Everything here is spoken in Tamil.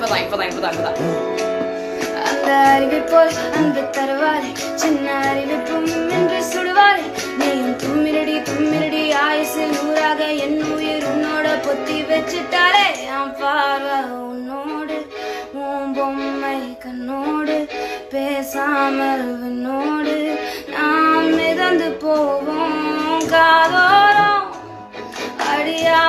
இப்பதான் அந்த அறிவை போல் அன்பு தருவாரே சின்ன அறிவிப்பும் என்று சுடுவாரே நீயும் தும்மிரடி ஆயுசில் நூறாக என் உயிர் உன்னோட பொத்தி வச்சுட்டாரே என் பார்வை உன்னோடு உன் பொம்மை கண்ணோடு பேசாமல் விண்ணோடு நாம் மிதந்து போவோம் காதோரம் அடியா